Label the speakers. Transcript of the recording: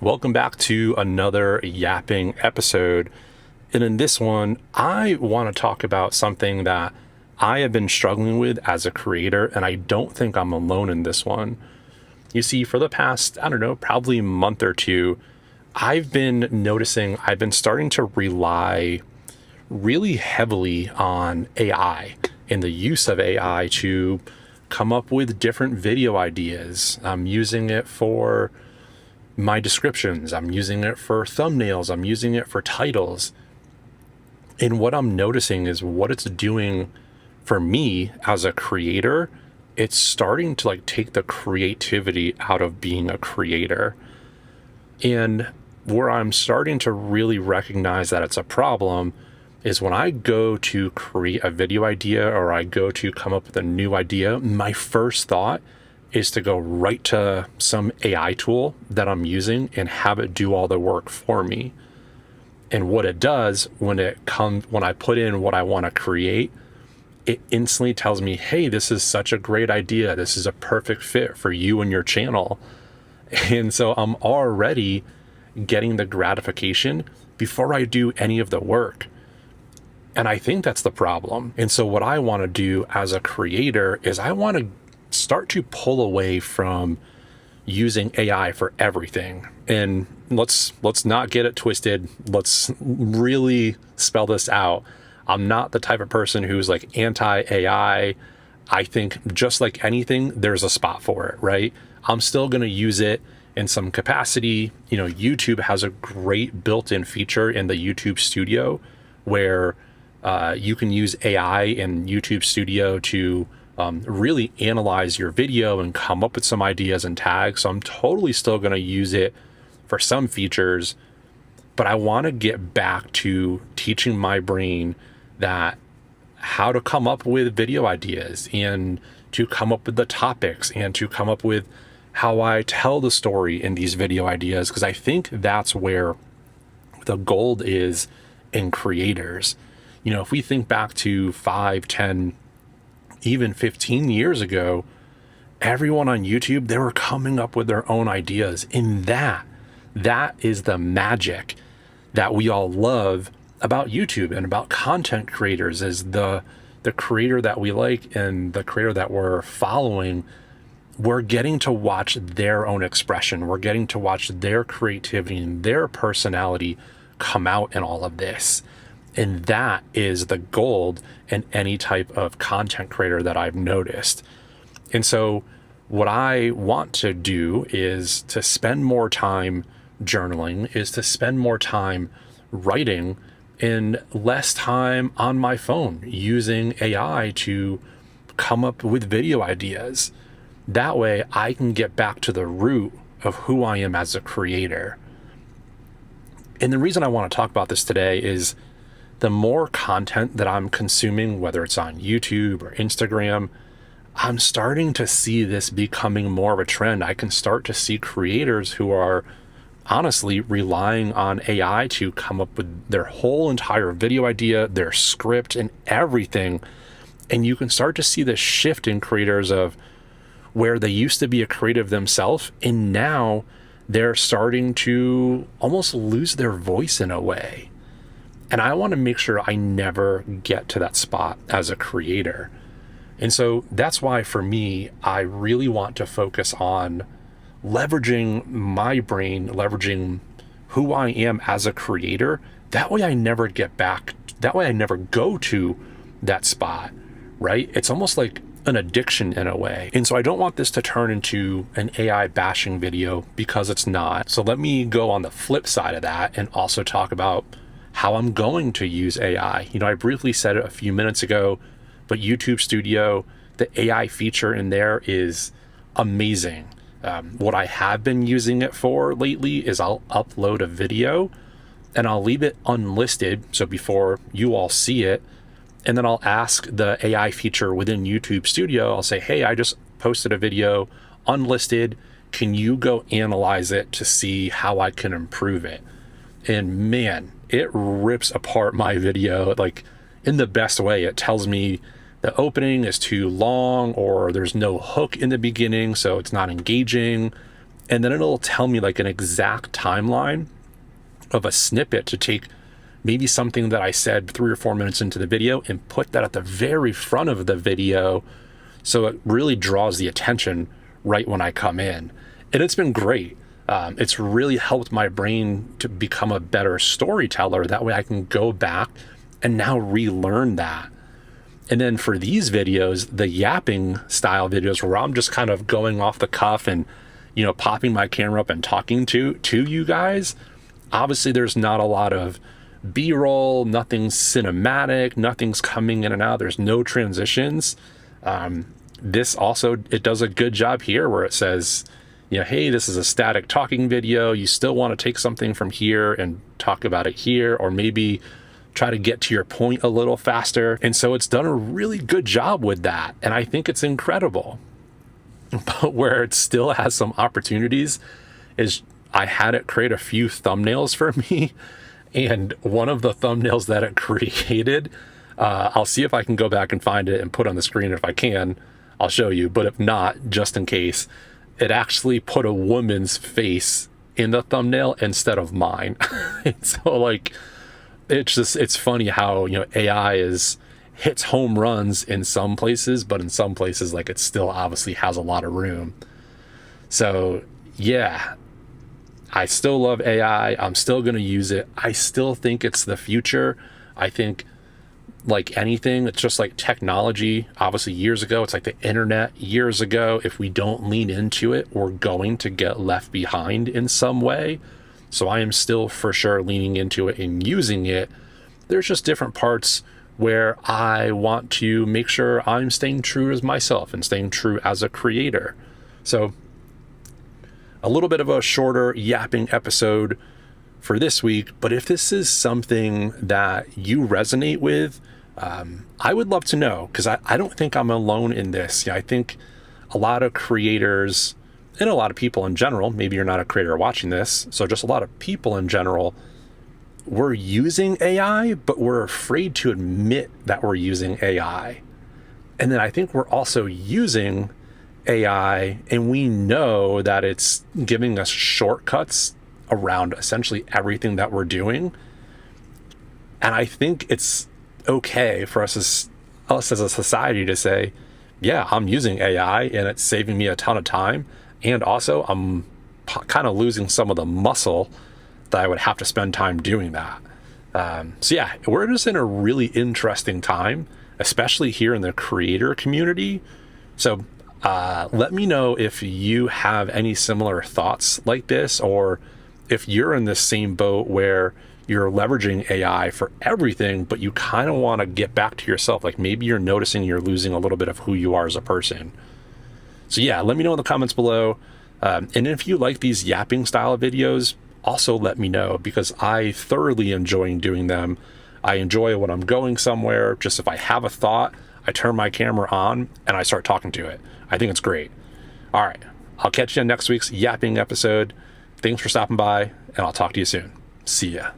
Speaker 1: Welcome back to another yapping episode. And in this one, I want to talk about something that I have been struggling with as a creator, and I don't think I'm alone in this one. You see, for the past, probably month or two, I've been noticing I've been starting to rely really heavily on AI and the use of AI to come up with different video ideas. I'm using it for my descriptions, I'm using it for thumbnails, I'm using it for titles. And what I'm noticing is what it's doing for me as a creator, it's starting to take the creativity out of being a creator. And where I'm starting to really recognize that it's a problem is when I go to create a video idea or I go to come up with a new idea, my first thought is to go right to some AI tool that I'm using and have it do all the work for me. And what it does when I put in what I want to create, it instantly tells me, hey, this is such a great idea. This is a perfect fit for you and your channel. And so I'm already getting the gratification before I do any of the work. And I think that's the problem. And so what I want to do as a creator is I want to start to pull away from using AI for everything. And let's not get it twisted. Let's really spell this out. I'm not the type of person who's anti-AI. I think just like anything, there's a spot for it, right? I'm still going to use it in some capacity. YouTube has a great built-in feature in the YouTube Studio where you can use AI in YouTube Studio to really analyze your video and come up with some ideas and tags. So I'm totally still going to use it for some features, but I want to get back to teaching my brain that how to come up with video ideas and to come up with the topics and to come up with how I tell the story in these video ideas, because I think that's where the gold is in creators. If we think back to 5, 10, even 15 years ago, everyone on YouTube, they were coming up with their own ideas. And that is the magic that we all love about YouTube and about content creators, is the creator that we like and the creator that we're following. We're getting to watch their own expression. We're getting to watch their creativity and their personality come out in all of this. And that is the gold in any type of content creator that I've noticed. And so what I want to do is to spend more time journaling, is to spend more time writing and less time on my phone using AI to come up with video ideas. That way I can get back to the root of who I am as a creator. And the reason I want to talk about this today is the more content that I'm consuming, whether it's on YouTube or Instagram, I'm starting to see this becoming more of a trend. I can start to see creators who are honestly relying on AI to come up with their whole entire video idea, their script, and everything. And you can start to see this shift in creators of where they used to be a creative themselves, and now they're starting to almost lose their voice in a way. And I want to make sure I never get to that spot as a creator. And so that's why for me, I really want to focus on leveraging my brain, leveraging who I am as a creator. That way I never get back. That way I never go to that spot, right? It's almost like an addiction in a way. And so I don't want this to turn into an AI bashing video, because it's not. So let me go on the flip side of that and also talk about how I'm going to use AI. I briefly said it a few minutes ago, but YouTube Studio, the AI feature in there is amazing. What I have been using it for lately is I'll upload a video and I'll leave it unlisted, so before you all see it, and then I'll ask the AI feature within YouTube Studio, I'll say, hey, I just posted a video unlisted. Can you go analyze it to see how I can improve it? And man, it rips apart my video, in the best way. It tells me the opening is too long, or there's no hook in the beginning, so it's not engaging. and then it'll tell me like an exact timeline of a snippet to take maybe something that I said 3 or 4 minutes into the video and put that at the very front of the video, so it really draws the attention right when I come in. And it's been great. It's really helped my brain to become a better storyteller. That way I can go back and now relearn that. And then for these videos, the yapping style videos where I'm just kind of going off the cuff and, you know, popping my camera up and talking to you guys, obviously there's not a lot of B-roll, nothing's cinematic, nothing's coming in and out, there's no transitions. This also, it does a good job here where it says, you know, hey, this is a static talking video. You still want to take something from here and talk about it here, or maybe try to get to your point a little faster. And so it's done a really good job with that. And I think it's incredible. But where it still has some opportunities is I had it create a few thumbnails for me. And one of the thumbnails that it created, I'll see if I can go back and find it and put on the screen. If I can, I'll show you. But if not, just in case, it actually put a woman's face in the thumbnail instead of mine. And so like, it's funny how, you know, AI hits home runs in some places, but in some places, like, it still obviously has a lot of room. So yeah, I still love AI. I'm still going to use it. I still think it's the future. I think, like anything, it's just like technology. Obviously years ago, it's like the internet years ago. If we don't lean into it, we're going to get left behind in some way. So I am still for sure leaning into it and using it. There's just different parts where I want to make sure I'm staying true as myself and staying true as a creator. So a little bit of a shorter yapping episode for this week, but if this is something that you resonate with, I would love to know, because I don't think I'm alone in this. I think a lot of creators and a lot of people in general, maybe you're not a creator watching this, so just a lot of people in general, we're using AI, but we're afraid to admit that we're using AI. And then I think we're also using AI and we know that it's giving us shortcuts around essentially everything that we're doing. And I think it's okay for us as a society to say, yeah, I'm using AI and it's saving me a ton of time. And also I'm kind of losing some of the muscle that I would have to spend time doing that. So yeah, we're just in a really interesting time, especially here in the creator community. So let me know if you have any similar thoughts like this, or if you're in this same boat where you're leveraging AI for everything, but you kind of want to get back to yourself. Like maybe you're noticing you're losing a little bit of who you are as a person. So yeah, let me know in the comments below. And if you like these yapping style videos, also let me know, because I thoroughly enjoy doing them. I enjoy when I'm going somewhere, just if I have a thought, I turn my camera on and I start talking to it. I think it's great. All right, I'll catch you on next week's yapping episode. Thanks for stopping by, and I'll talk to you soon. See ya.